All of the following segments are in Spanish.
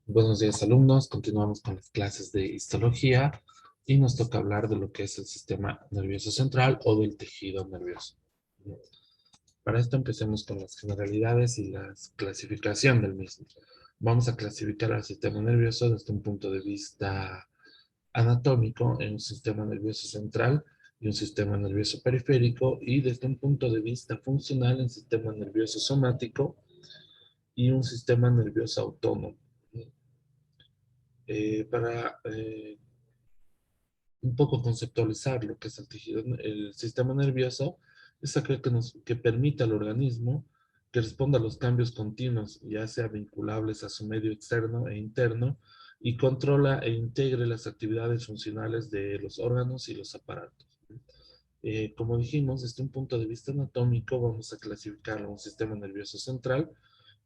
Buenos días, alumnos. Continuamos con las clases de histología y nos toca hablar de lo que es el sistema nervioso central o del tejido nervioso. Para esto empecemos con las generalidades y la clasificación del mismo. Vamos a clasificar al sistema nervioso desde un punto de vista anatómico en un sistema nervioso central y un sistema nervioso periférico, y desde un punto de vista funcional en sistema nervioso somático y un sistema nervioso autónomo. Para un poco conceptualizar lo que es el tejido, el sistema nervioso, es aquel que permite al organismo que responda a los cambios continuos, ya sea vinculables a su medio externo e interno, y controla e integre las actividades funcionales de los órganos y los aparatos. Como dijimos, desde un punto de vista anatómico, vamos a clasificarlo en un sistema nervioso central,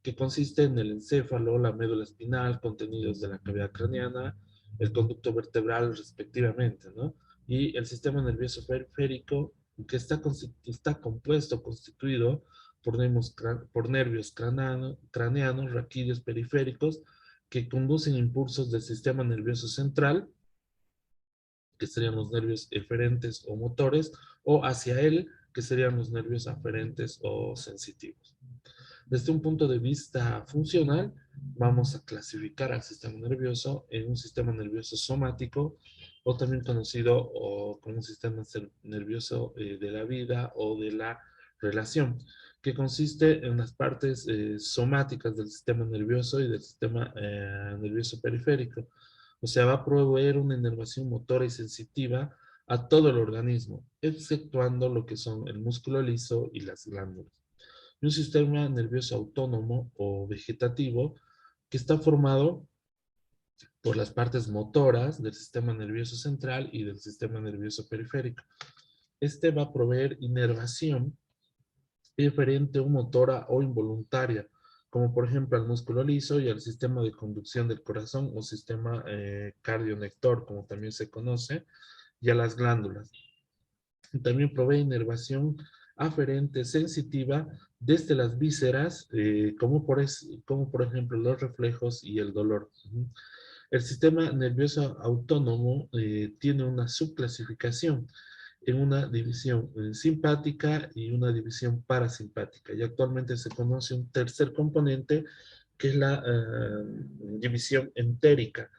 que consiste en el encéfalo, la médula espinal, contenidos de la cavidad craneana, el conducto vertebral respectivamente, ¿no? Y el sistema nervioso periférico, que está compuesto, constituido por nervios craneanos, raquídeos periféricos, que conducen impulsos del sistema nervioso central, que serían los nervios eferentes o motores, o hacia él, que serían los nervios aferentes o sensitivos. Desde un punto de vista funcional, vamos a clasificar al sistema nervioso en un sistema nervioso somático, o también conocido como un sistema nervioso de la vida o de la relación, que consiste en las partes somáticas del sistema nervioso y del sistema nervioso periférico. O sea, va a proveer una inervación motora y sensitiva a todo el organismo, exceptuando lo que son el músculo liso y las glándulas. Y un sistema nervioso autónomo o vegetativo, que está formado por las partes motoras del sistema nervioso central y del sistema nervioso periférico. Este va a proveer inervación diferente o motora o involuntaria, como por ejemplo al músculo liso y al sistema de conducción del corazón o sistema cardionector, como también se conoce, y a las glándulas. También provee inervación aferente sensitiva desde las vísceras, como por ejemplo los reflejos y el dolor. El sistema nervioso autónomo tiene una subclasificación en una división simpática y una división parasimpática. Y actualmente se conoce un tercer componente, que es la división entérica,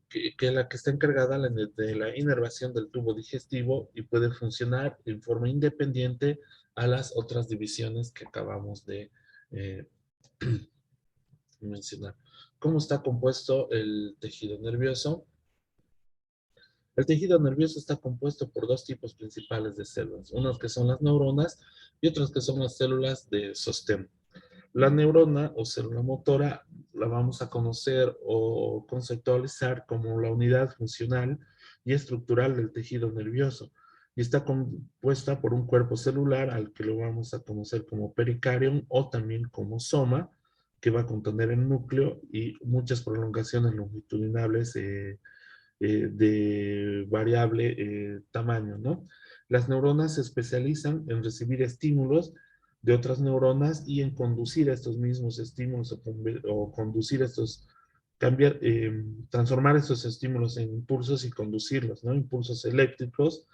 que es la que está encargada de la inervación del tubo digestivo y puede funcionar en forma independiente a las otras divisiones que acabamos de eh, mencionar. ¿Cómo está compuesto el tejido nervioso? El tejido nervioso está compuesto por dos tipos principales de células, unas que son las neuronas y otras que son las células de sostén. La neurona o célula motora la vamos a conocer o conceptualizar como la unidad funcional y estructural del tejido nervioso, y está compuesta por un cuerpo celular al que lo vamos a conocer como pericarium o también como soma, que va a contener el núcleo y muchas prolongaciones longitudinales de variable tamaño, ¿no? Las neuronas se especializan en recibir estímulos de otras neuronas y en conducir estos mismos estímulos o conducir estos, transformar estos estímulos en impulsos y conducirlos, ¿no? Impulsos eléctricos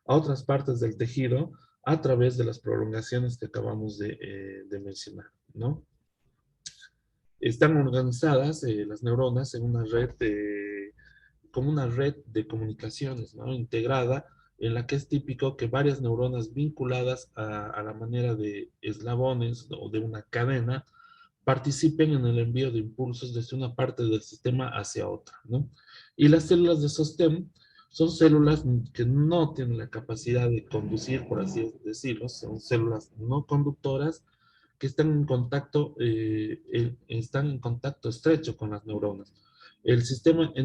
a otras partes del tejido a través de las prolongaciones que acabamos de mencionar, ¿no? Están organizadas las neuronas en una red como una red de comunicaciones, ¿no? Integrada, en la que es típico que varias neuronas vinculadas a la manera de eslabones o de una cadena participen en el envío de impulsos desde una parte del sistema hacia otra, ¿no? Y las células de sostén son células que no tienen la capacidad de conducir, por así decirlo, son células no conductoras que están en contacto estrecho con las neuronas. En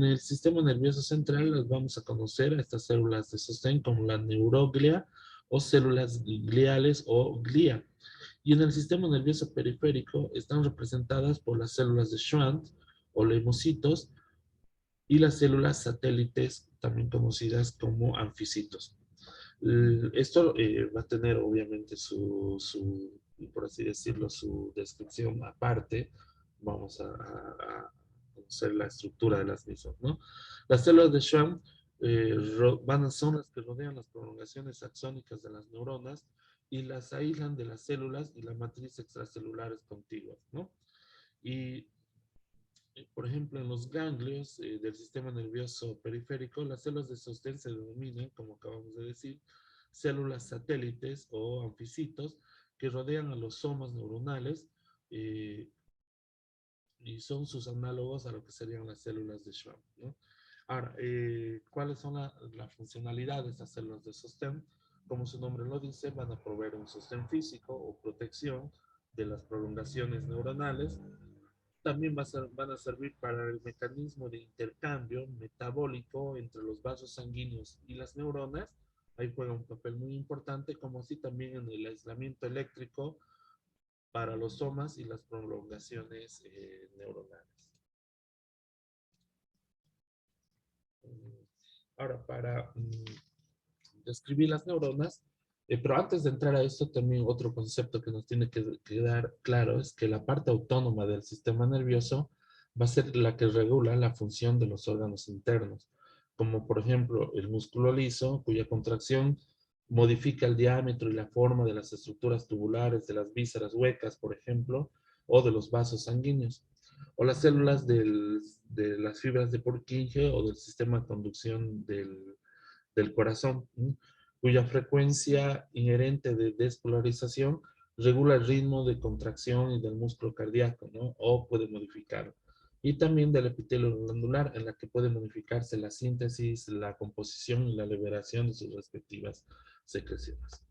el sistema nervioso central las vamos a conocer a estas células de sostén como la neuroglia o células gliales o glía. Y en el sistema nervioso periférico están representadas por las células de Schwann o leucocitos y las células satélites, también conocidas como anficitos. Esto va a tener obviamente por así decirlo, su descripción aparte, vamos a conocer la estructura de las mismas, ¿no? Las células de Schwann son las que rodean las prolongaciones axónicas de las neuronas y las aíslan de las células y la matriz extracelulares contiguas, ¿no? Y, por ejemplo, en los ganglios del sistema nervioso periférico, las células de sostén se denominan, como acabamos de decir, células satélites o anficitos que rodean a los somas neuronales eh, y son sus análogos a lo que serían las células de Schwann, ¿no? Ahora, ¿cuáles son la funcionalidad de estas células de sostén? Como su nombre lo dice, van a proveer un sostén físico o protección de las prolongaciones neuronales. También van a servir para el mecanismo de intercambio metabólico entre los vasos sanguíneos y las neuronas. Ahí juega un papel muy importante, como así también en el aislamiento eléctrico para los somas y las prolongaciones neuronales. Ahora, para describir las neuronas, pero antes de entrar a esto, también otro concepto que nos tiene que quedar claro es que la parte autónoma del sistema nervioso va a ser la que regula la función de los órganos internos, como por ejemplo el músculo liso, cuya contracción modifica el diámetro y la forma de las estructuras tubulares de las vísceras huecas, por ejemplo, o de los vasos sanguíneos, o las células de las fibras de Purkinje o del sistema de conducción del corazón, ¿sí? Cuya frecuencia inherente de despolarización regula el ritmo de contracción y del músculo cardíaco, ¿no? O puede modificarlo. Y también del epitelio glandular, en la que puede modificarse la síntesis, la composición y la liberación de sus respectivas secreciones.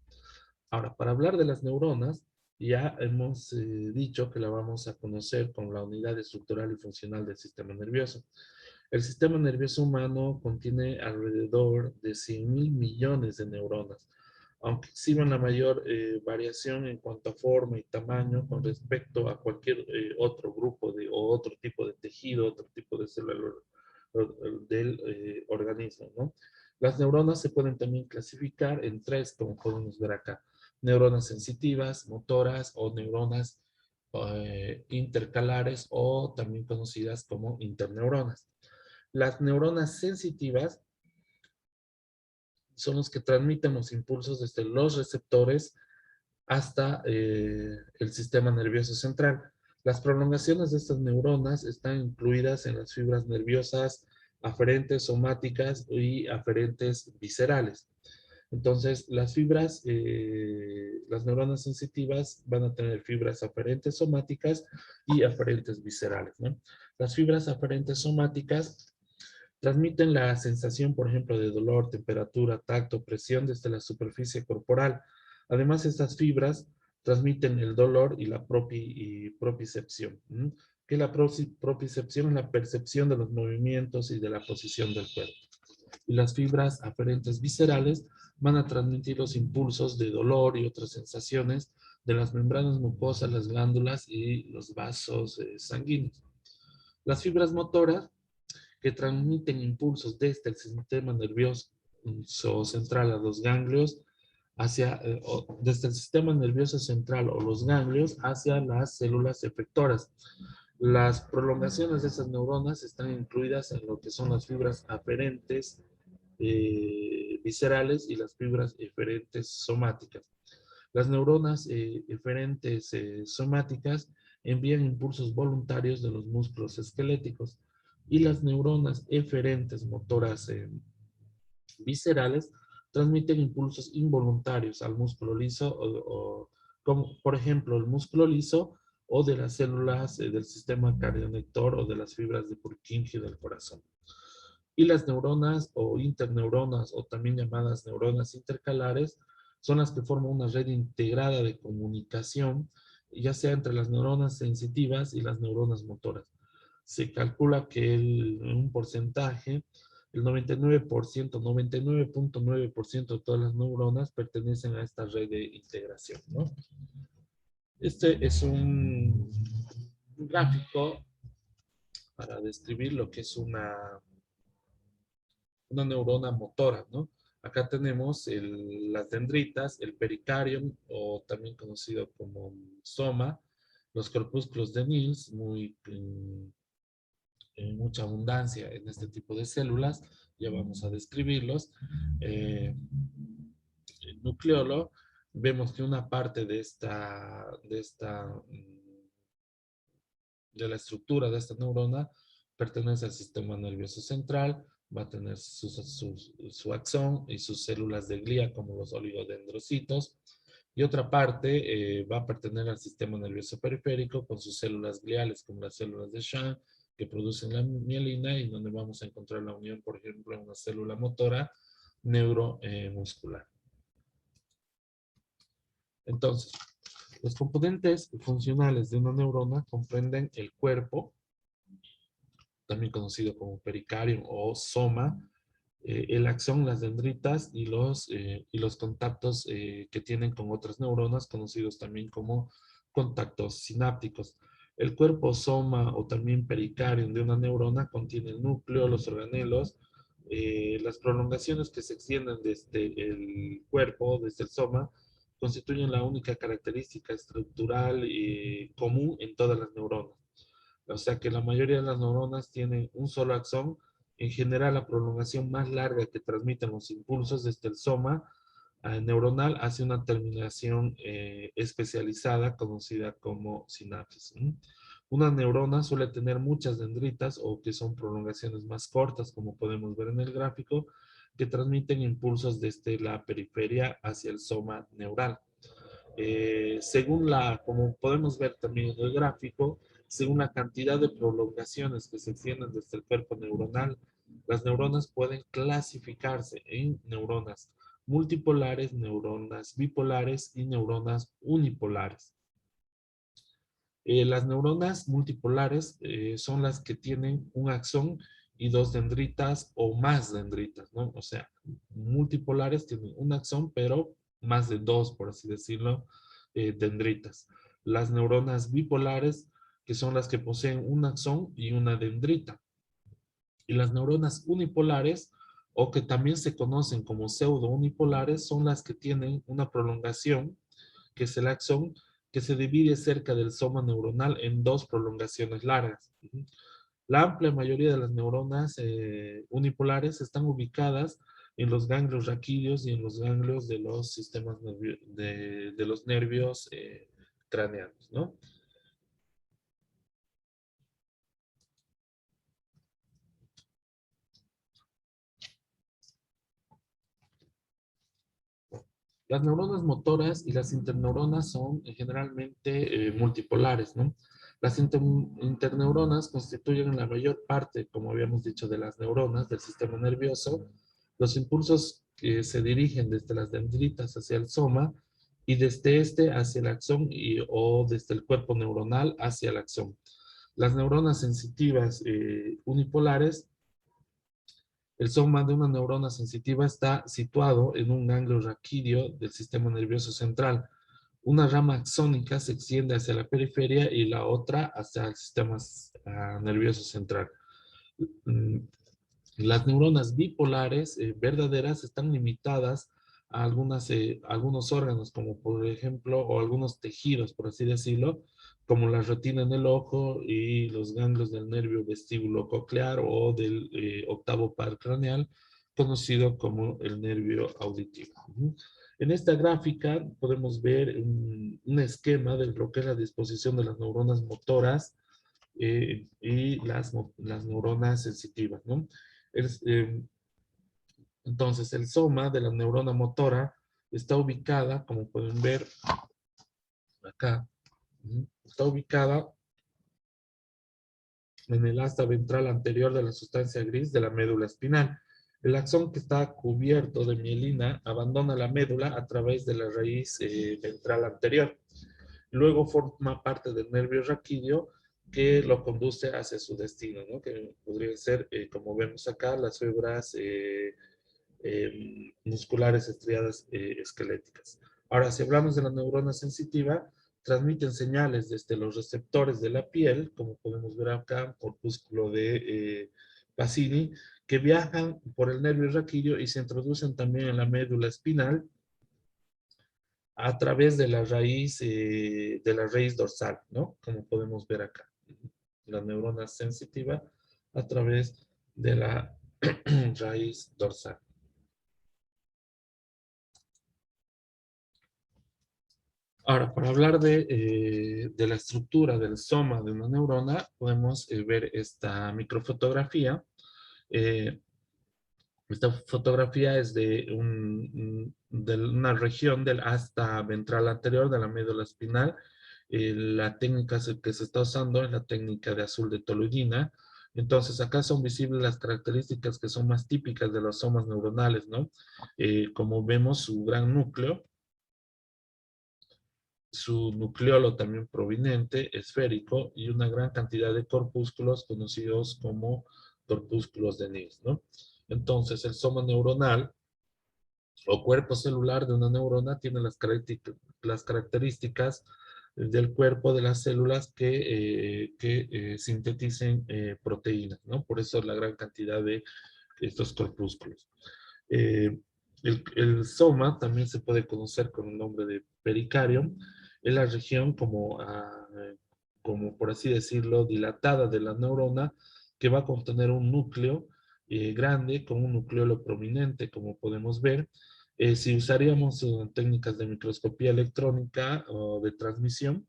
Ahora, para hablar de las neuronas, ya hemos dicho que la vamos a conocer con la unidad estructural y funcional del sistema nervioso. El sistema nervioso humano contiene alrededor de 100.000 millones de neuronas, aunque exhiben la mayor variación en cuanto a forma y tamaño con respecto a cualquier otro grupo o otro tipo de tejido, otro tipo de célula del organismo, ¿no? Las neuronas se pueden también clasificar en tres, como podemos ver acá: neuronas sensitivas, motoras o neuronas intercalares o también conocidas como interneuronas. Las neuronas sensitivas son los que transmiten los impulsos desde los receptores hasta el sistema nervioso central. Las prolongaciones de estas neuronas están incluidas en las fibras nerviosas aferentes somáticas y aferentes viscerales. Entonces, las neuronas sensitivas van a tener fibras aferentes somáticas y aferentes viscerales, ¿no? Las fibras aferentes somáticas transmiten la sensación, por ejemplo, de dolor, temperatura, tacto, presión desde la superficie corporal. Además, estas fibras transmiten el dolor y la propicepción, que la propicepción es la percepción de los movimientos y de la posición del cuerpo. Y las fibras aferentes viscerales van a transmitir los impulsos de dolor y otras sensaciones de las membranas mucosas, las glándulas y los vasos sanguíneos. Las fibras motoras que transmiten impulsos desde el sistema nervioso central a los ganglios, desde el sistema nervioso central o los ganglios hacia las células efectoras. Las prolongaciones de esas neuronas están incluidas en lo que son las fibras aferentes viscerales y las fibras eferentes somáticas. Las neuronas eferentes somáticas envían impulsos voluntarios de los músculos esqueléticos y las neuronas eferentes motoras viscerales transmiten impulsos involuntarios al músculo liso como por ejemplo el músculo liso o de las células del sistema cardionector o de las fibras de Purkinje del corazón. Y las neuronas o interneuronas o también llamadas neuronas intercalares son las que forman una red integrada de comunicación, ya sea entre las neuronas sensitivas y las neuronas motoras. Se calcula que un porcentaje, el 99%, 99.9% de todas las neuronas pertenecen a esta red de integración, ¿no? Este es un gráfico para describir lo que es una neurona motora, ¿no? Acá tenemos las dendritas, el pericardium, o también conocido como soma, Los corpúsculos de Nils, en mucha abundancia en este tipo de células, ya vamos a describirlos. El nucleolo, vemos que una parte de la estructura de esta neurona pertenece al sistema nervioso central, va a tener su axón y sus células de glía como los oligodendrocitos, y otra parte va a pertenecer al sistema nervioso periférico con sus células gliales como las células de Schwann que producen la mielina y donde vamos a encontrar la unión, por ejemplo, en una célula motora neuromuscular. Entonces, los componentes funcionales de una neurona comprenden el cuerpo, también conocido como pericardio o soma, el axón, las dendritas y los contactos que tienen con otras neuronas, conocidos también como contactos sinápticos. El cuerpo soma o también pericardio de una neurona contiene el núcleo, los organelos, las prolongaciones que se extienden desde el cuerpo, desde el soma, constituyen la única característica estructural común en todas las neuronas. O sea que la mayoría de las neuronas tienen un solo axón. En general, la prolongación más larga que transmiten los impulsos desde el soma neuronal hacia una terminación especializada conocida como sinapsis. Una neurona suele tener muchas dendritas o que son prolongaciones más cortas, como podemos ver en el gráfico, que transmiten impulsos desde la periferia hacia el soma neural. Como podemos ver también en el gráfico, según la cantidad de prolongaciones que se extienden desde el cuerpo neuronal, las neuronas pueden clasificarse en neuronas multipolares, neuronas bipolares y neuronas unipolares. Las neuronas multipolares son las que tienen un axón y dos dendritas o más dendritas, ¿no? O sea, multipolares tienen un axón, pero más de dos, por así decirlo, dendritas. Las neuronas bipolares, que son las que poseen un axón y una dendrita. Y las neuronas unipolares, o que también se conocen como pseudo-unipolares, son las que tienen una prolongación, que es el axón, que se divide cerca del soma neuronal en dos prolongaciones largas. La amplia mayoría de las neuronas unipolares están ubicadas en los ganglios raquídeos y en los ganglios de los sistemas de los nervios craneanos, ¿no? Las neuronas motoras y las interneuronas son generalmente multipolares, ¿no? Las interneuronas constituyen la mayor parte, como habíamos dicho, de las neuronas del sistema nervioso. Los impulsos que se dirigen desde las dendritas hacia el soma y desde este hacia el axón o desde el cuerpo neuronal hacia el axón. Las neuronas sensitivas unipolares, el soma de una neurona sensitiva está situado en un ganglio raquídeo del sistema nervioso central. Una rama axónica se extiende hacia la periferia y la otra hacia el sistema nervioso central. Mm, Las neuronas bipolares verdaderas están limitadas a algunos órganos, como por ejemplo, o algunos tejidos, por así decirlo, como la retina en el ojo y los ganglios del nervio vestíbulo coclear o del octavo par craneal, conocido como el nervio auditivo. En esta gráfica podemos ver un esquema de lo que es la disposición de las neuronas motoras y las neuronas sensitivas, ¿no? Es, entonces, el soma de la neurona motora está ubicada, como pueden ver acá, está ubicada en el asta ventral anterior de la sustancia gris de la médula espinal. El axón que está cubierto de mielina abandona la médula a través de la raíz ventral anterior. Luego forma parte del nervio raquídeo que lo conduce hacia su destino, ¿no? Que podrían ser, como vemos acá, las fibras musculares estriadas esqueléticas. Ahora, si hablamos de la neurona sensitiva, transmiten señales desde los receptores de la piel, como podemos ver acá, corpúsculo de Pacini, que viajan por el nervio raquídeo y se introducen también en la médula espinal a través de la raíz dorsal, ¿no? Como podemos ver acá. La neurona sensitiva a través de la raíz dorsal. Ahora, para hablar de la estructura del soma de una neurona, podemos ver esta microfotografía. Eh, Esta fotografía es de una región del asta ventral anterior de la médula espinal. La técnica que se está usando es la técnica de azul de toluidina. Entonces, acá son visibles las características que son más típicas de los somas neuronales, ¿no? Como vemos, su nucleolo también prominente, esférico, y una gran cantidad de corpúsculos conocidos como corpúsculos de Nils, ¿no? Entonces, el soma neuronal o cuerpo celular de una neurona tiene las características del cuerpo de las células que sinteticen proteínas, ¿no? Por eso la gran cantidad de estos corpúsculos. Eh, el soma también se puede conocer con el nombre de pericardio. Es la región como por así decirlo, dilatada de la neurona que va a contener un núcleo grande con un nucleolo prominente, como podemos ver. Si usaríamos técnicas de microscopía electrónica o de transmisión,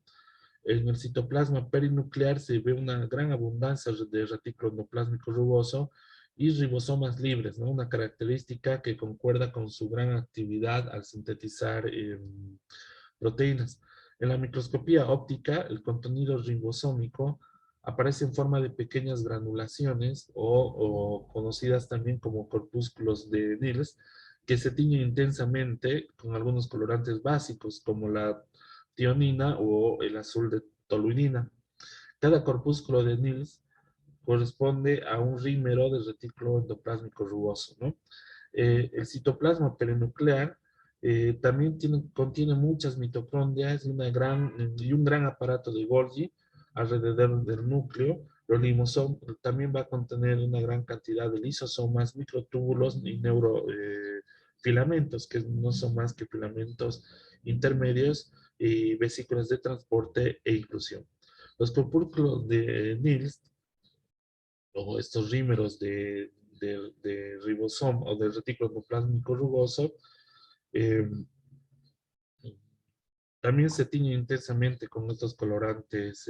en el citoplasma perinuclear se ve una gran abundancia de retículo endoplásmico rugoso y ribosomas libres, ¿no? Una característica que concuerda con su gran actividad al sintetizar proteínas. En la microscopía óptica, el contenido ribosómico aparece en forma de pequeñas granulaciones o conocidas también como corpúsculos de Nils, que se tiñen intensamente con algunos colorantes básicos como la tionina o el azul de toluidina. Cada corpúsculo de Nils corresponde a un rímero de retículo endoplásmico rugoso, ¿no? El citoplasma perinuclear también contiene muchas mitocondrias y un gran aparato de Golgi alrededor del núcleo. Los lisosomas también va a contener una gran cantidad de lisosomas, microtúbulos y neurofilamentos, que no son más que filamentos intermedios y vesículas de transporte e inclusión. Los corpúsculos de Nils o estos rímeros de ribosoma o del retículo endoplásmico rugoso, eh, también se tiñe intensamente con estos colorantes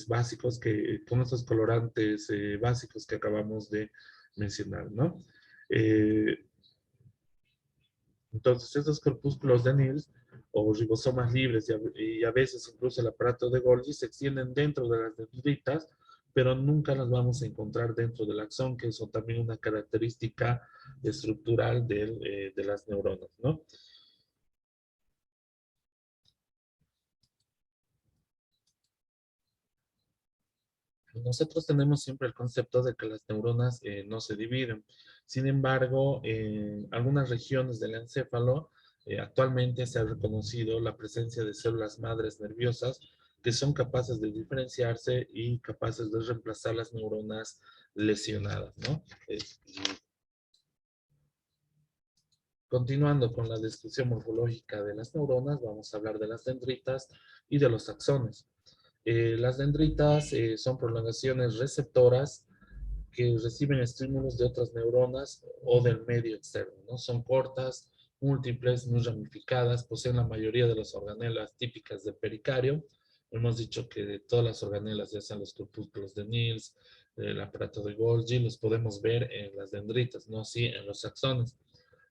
básicos que acabamos de mencionar, ¿no? Eh, entonces, estos corpúsculos de Nils o ribosomas libres y a veces incluso el aparato de Golgi se extienden dentro de las dendritas, pero nunca las vamos a encontrar dentro del axón, que es también una característica estructural de las neuronas, ¿no? Nosotros tenemos siempre el concepto de que las neuronas no se dividen. Sin embargo, en algunas regiones del encéfalo actualmente se ha reconocido la presencia de células madres nerviosas que son capaces de diferenciarse y capaces de reemplazar las neuronas lesionadas, ¿no? Continuando con la descripción morfológica de las neuronas, vamos a hablar de las dendritas y de los axones. Las dendritas son prolongaciones receptoras que reciben estímulos de otras neuronas o del medio externo, ¿no? Son cortas, múltiples, muy ramificadas, poseen la mayoría de las organelas típicas del pericardio. Hemos dicho que de todas las organelas, ya sean los corpúsculos de Nils, el aparato de Golgi, los podemos ver en las dendritas, no así en los axones.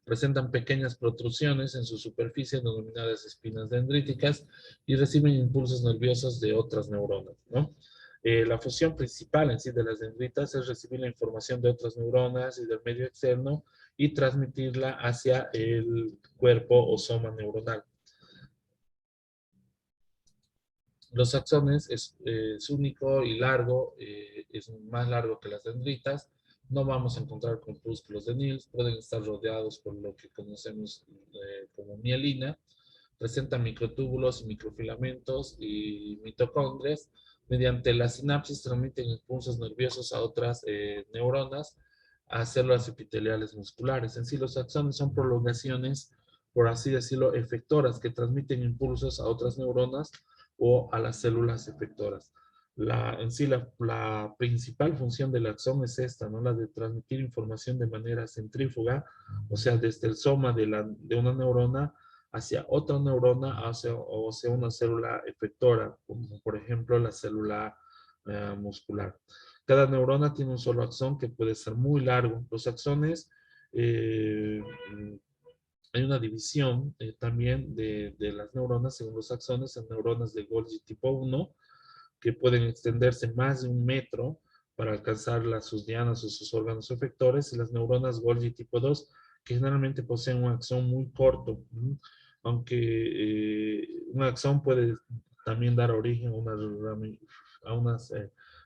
Presentan pequeñas protrusiones en su superficie denominadas espinas dendríticas y reciben impulsos nerviosos de otras neuronas, ¿no? La función principal en sí de las dendritas es recibir la información de otras neuronas y del medio externo y transmitirla hacia el cuerpo o soma neuronal. Los axones es único y largo, es más largo que las dendritas. No vamos a encontrar corpúsculos de Nils, pueden estar rodeados por lo que conocemos como mielina. Presentan microtúbulos, microfilamentos y mitocondrias. Mediante la sinapsis transmiten impulsos nerviosos a otras neuronas, a células epiteliales musculares. En sí, los axones son prolongaciones por así decirlo, efectoras que transmiten impulsos a otras neuronas o a las células efectoras. En sí, la principal función del axón es esta, ¿no? La de transmitir información de manera centrífuga, o sea, desde el soma de una neurona hacia otra neurona o hacia una célula efectora, como por ejemplo la célula muscular. Cada neurona tiene un solo axón que puede ser muy largo. Los axones, eh, hay una división también de las neuronas según los axones en neuronas de Golgi tipo 1, que pueden extenderse más de 1 metro para alcanzar sus dianas o sus órganos efectores, y las neuronas Golgi tipo 2, que generalmente poseen un axón muy corto, aunque un axón puede también dar origen a unas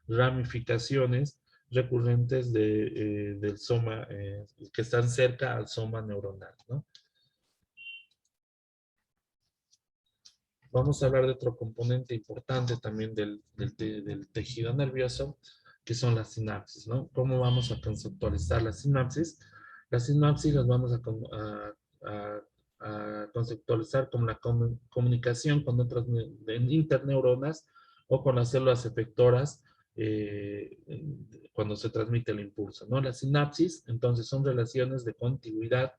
ramificaciones recurrentes del soma, que están cerca al soma neuronal, ¿no? Vamos a hablar de otro componente importante también del tejido nervioso, que son las sinapsis, ¿no? ¿Cómo vamos a conceptualizar las sinapsis? Las sinapsis las vamos a conceptualizar como la comunicación con otras interneuronas o con las células efectoras eh, cuando se transmite el impulso, ¿no? Las sinapsis, entonces, son relaciones de contigüidad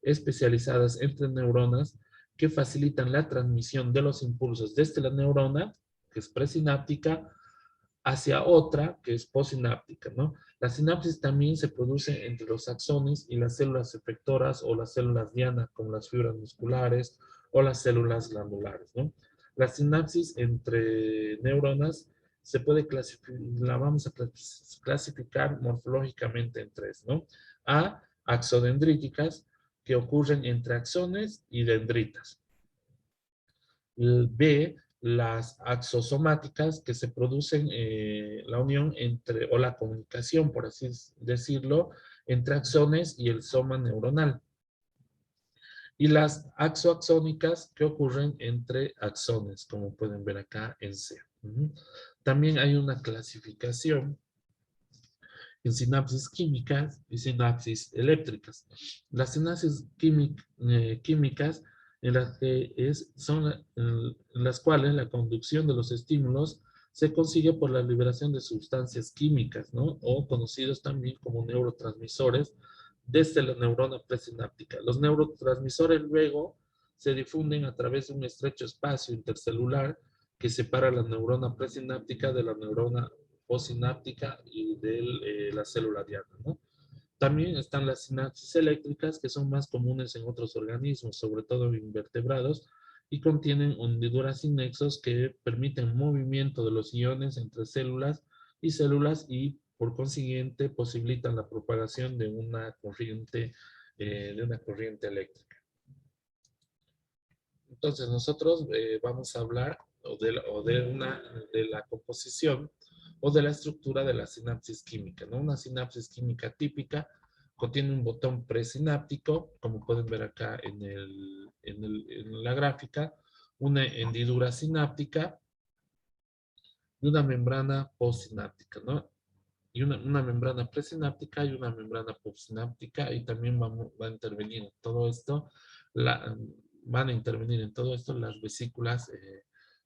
especializadas entre neuronas que facilitan la transmisión de los impulsos desde la neurona, que es presináptica, hacia otra, que es postsináptica, ¿no? La sinapsis también se produce entre los axones y las células efectoras o las células diana, como las fibras musculares o las células glandulares, ¿no? La sinapsis entre neuronas se puede la vamos a clasificar morfológicamente en tres, ¿no? A, axodendríticas, que ocurren entre axones y dendritas. B, las axosomáticas, que se producen la unión entre, o la comunicación, por así decirlo, entre axones y el soma neuronal. Y las axoaxónicas, que ocurren entre axones, como pueden ver acá en C. También hay una clasificación en sinapsis químicas y sinapsis eléctricas. Las sinapsis químicas en las, son en las cuales la conducción de los estímulos se consigue por la liberación de sustancias químicas, ¿no? O conocidos también como neurotransmisores desde la neurona presináptica. Los neurotransmisores luego se difunden a través de un estrecho espacio intercelular que separa la neurona presináptica de la neurona postsináptica y de la célula diana, ¿no? También están las sinapsis eléctricas, que son más comunes en otros organismos, sobre todo en invertebrados, y contienen hendiduras y nexos que permiten movimiento de los iones entre células y por consiguiente posibilitan la propagación de una corriente eléctrica. Entonces nosotros vamos a hablar de la composición o de la estructura de la sinapsis química, ¿no? Una sinapsis química típica contiene un botón presináptico, como pueden ver acá en la gráfica, una hendidura sináptica y una membrana postsináptica, ¿no? Y una membrana presináptica y una membrana postsináptica, y también va a intervenir en todo esto, van a intervenir en todo esto las vesículas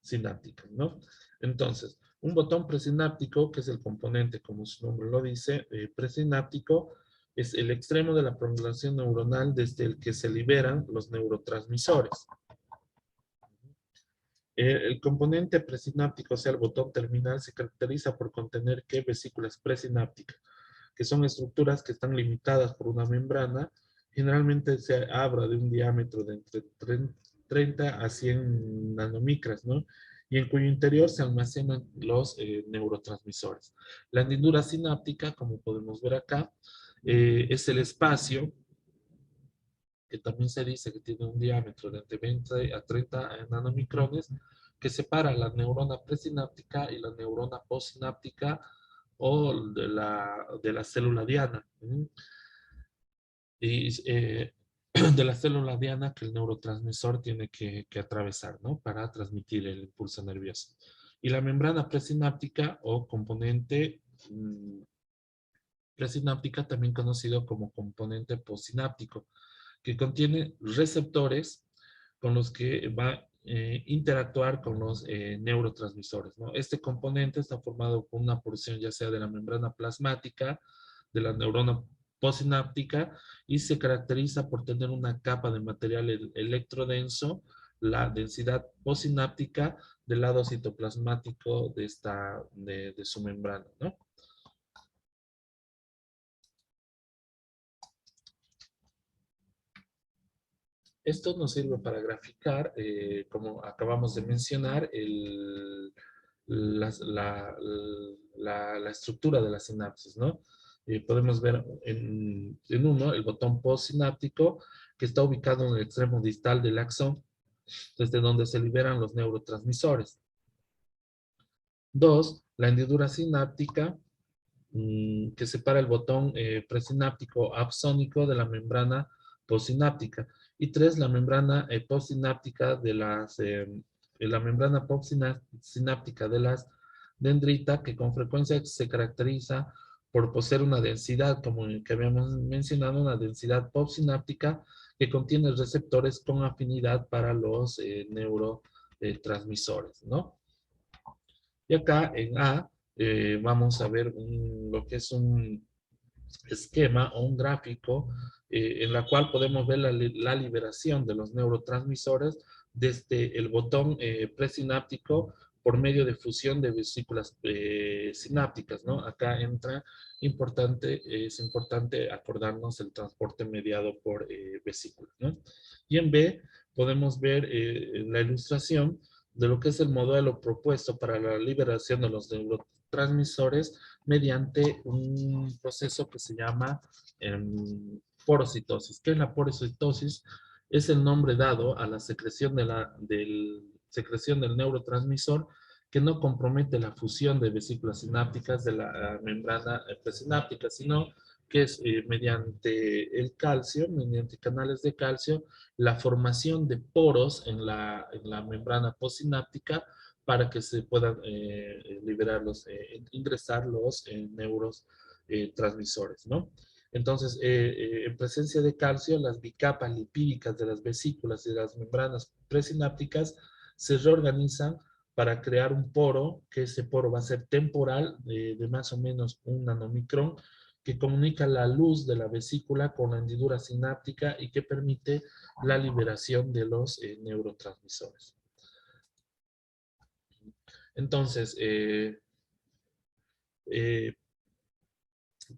sinápticas, ¿no? Entonces, un botón presináptico, que es el componente, como su nombre lo dice, presináptico, es el extremo de la prolongación neuronal desde el que se liberan los neurotransmisores. El componente presináptico, o sea, el botón terminal, se caracteriza por contener ¿qué? Vesículas presinápticas, que son estructuras que están limitadas por una membrana. Generalmente se habla de un diámetro de entre 30 a 100 nanomicras, ¿no? Y en cuyo interior se almacenan los neurotransmisores. La hendidura sináptica, como podemos ver acá, es el espacio que también se dice que tiene un diámetro de entre 20 a 30 nanomicrones, que separa la neurona presináptica y la neurona postsináptica o de la célula diana. Y de la célula diana que el neurotransmisor tiene que atravesar, ¿no? Para transmitir el impulso nervioso. Y la membrana presináptica o componente presináptica, también conocido como componente postsináptico, que contiene receptores con los que va a interactuar con los neurotransmisores, ¿no? Este componente está formado por una porción ya sea de la membrana plasmática, de la neurona postsináptica, y se caracteriza por tener una capa de material electrodenso, la densidad postsináptica del lado citoplasmático de su membrana, ¿no? Esto nos sirve para graficar, como acabamos de mencionar, la estructura de la sinapsis, ¿no? Podemos ver en uno el botón postsináptico que está ubicado en el extremo distal del axón, desde donde se liberan los neurotransmisores. Dos, la hendidura sináptica, que separa el botón presináptico absónico de la membrana postsináptica. Y tres, la membrana postsináptica la membrana postsináptica de las dendrita, que con frecuencia se caracteriza por poseer una densidad, como que habíamos mencionado, una densidad postsináptica que contiene receptores con afinidad para los neurotransmisores, ¿no? Y acá en A vamos a ver lo que es un esquema o un gráfico en la cual podemos ver la liberación de los neurotransmisores desde el botón presináptico por medio de fusión de vesículas sinápticas, ¿no? Acá es importante acordarnos el transporte mediado por vesículas, ¿no? Y en B podemos ver la ilustración de lo que es el modelo propuesto para la liberación de los neurotransmisores mediante un proceso que se llama porocitosis. ¿Qué es la porocitosis? Es el nombre dado a la secreción, secreción del neurotransmisor que no compromete la fusión de vesículas sinápticas de la membrana presináptica, sino que es mediante el calcio, mediante canales de calcio, la formación de poros en la membrana postsináptica para que se puedan liberar ingresar los neurotransmisores, ¿no? Entonces, en presencia de calcio, las bicapas lipídicas de las vesículas y de las membranas presinápticas se reorganizan para crear un poro, que ese poro va a ser temporal, de más o menos 1 nanomicrón, que comunica la luz de la vesícula con la hendidura sináptica y que permite la liberación de los neurotransmisores. Entonces, eh,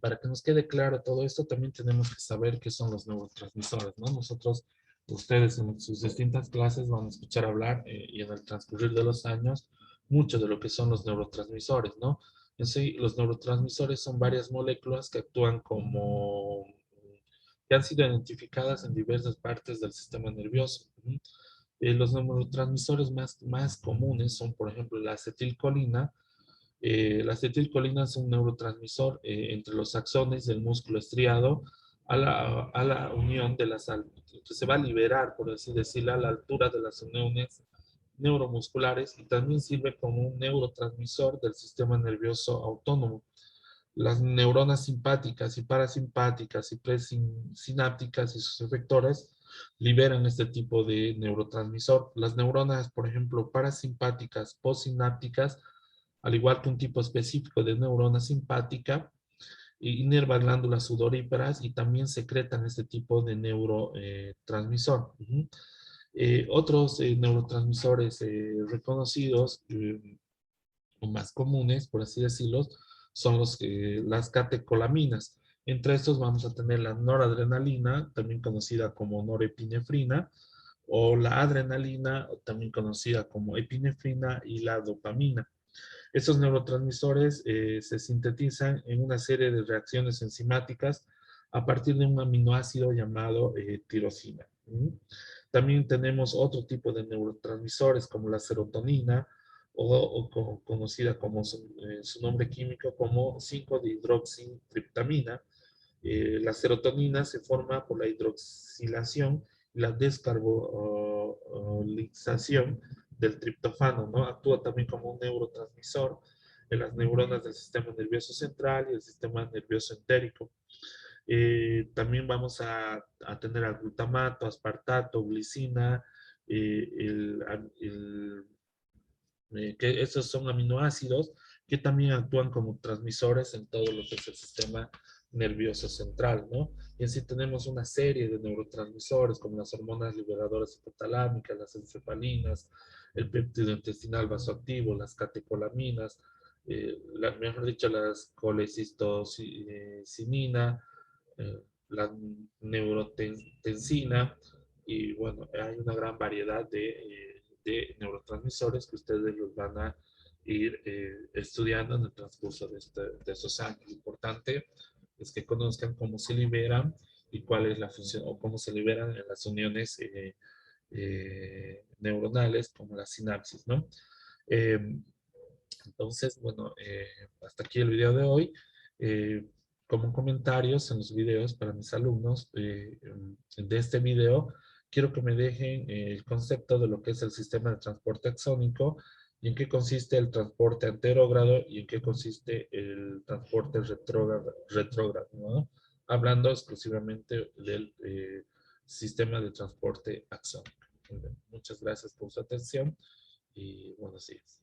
para que nos quede claro todo esto, también tenemos que saber qué son los neurotransmisores, ¿no? Ustedes en sus distintas clases van a escuchar hablar y en el transcurrir de los años mucho de lo que son los neurotransmisores, ¿no? En sí, los neurotransmisores son varias moléculas que actúan que han sido identificadas en diversas partes del sistema nervioso. Los neurotransmisores más comunes son, por ejemplo, la acetilcolina. La acetilcolina es un neurotransmisor entre los axones del músculo estriado a la unión de que se va a liberar, por así decirlo, a la altura de las uniones neuromusculares, y también sirve como un neurotransmisor del sistema nervioso autónomo. Las neuronas simpáticas y parasimpáticas y presinápticas y sus efectores liberan este tipo de neurotransmisor. Las neuronas, por ejemplo, parasimpáticas, postsinápticas, al igual que un tipo específico de neurona simpática, inervan glándulas sudoríparas y también secretan este tipo de neurotransmisor. Otros neurotransmisores reconocidos o más comunes, por así decirlo, son las catecolaminas. Entre estos vamos a tener la noradrenalina, también conocida como norepinefrina, o la adrenalina, también conocida como epinefrina, y la dopamina. Estos neurotransmisores se sintetizan en una serie de reacciones enzimáticas a partir de un aminoácido llamado tirosina. También tenemos otro tipo de neurotransmisores como la serotonina o conocida como su nombre químico como 5-dihidroxitriptamina. La serotonina se forma por la hidroxilación y la descarbolización del triptofano, ¿no? Actúa también como un neurotransmisor en las neuronas del sistema nervioso central y el sistema nervioso entérico. También vamos a tener al glutamato, aspartato, glicina, eh, el, el que esos son aminoácidos que también actúan como transmisores en todo lo que es el sistema nervioso central, ¿no? Y así tenemos una serie de neurotransmisores como las hormonas liberadoras hipotalámicas, las encefalinas, el péptido intestinal vasoactivo, las catecolaminas, mejor dicho, las colecistocinina, la neurotensina, y bueno, hay una gran variedad de neurotransmisores que ustedes los van a ir estudiando en el transcurso de estos años. Lo importante es que conozcan cómo se liberan y cuál es la función, o cómo se liberan en las uniones neuronales, como la sinapsis, ¿no? Eh, entonces, bueno, hasta aquí el video de hoy. Eh, como comentarios en los videos para mis alumnos de este video, quiero que me dejen el concepto de lo que es el sistema de transporte axónico y en qué consiste el transporte anterógrado y en qué consiste el transporte retrógrado, ¿no? Hablando exclusivamente del sistema de transporte axónico. Muchas gracias por su atención y buenos días.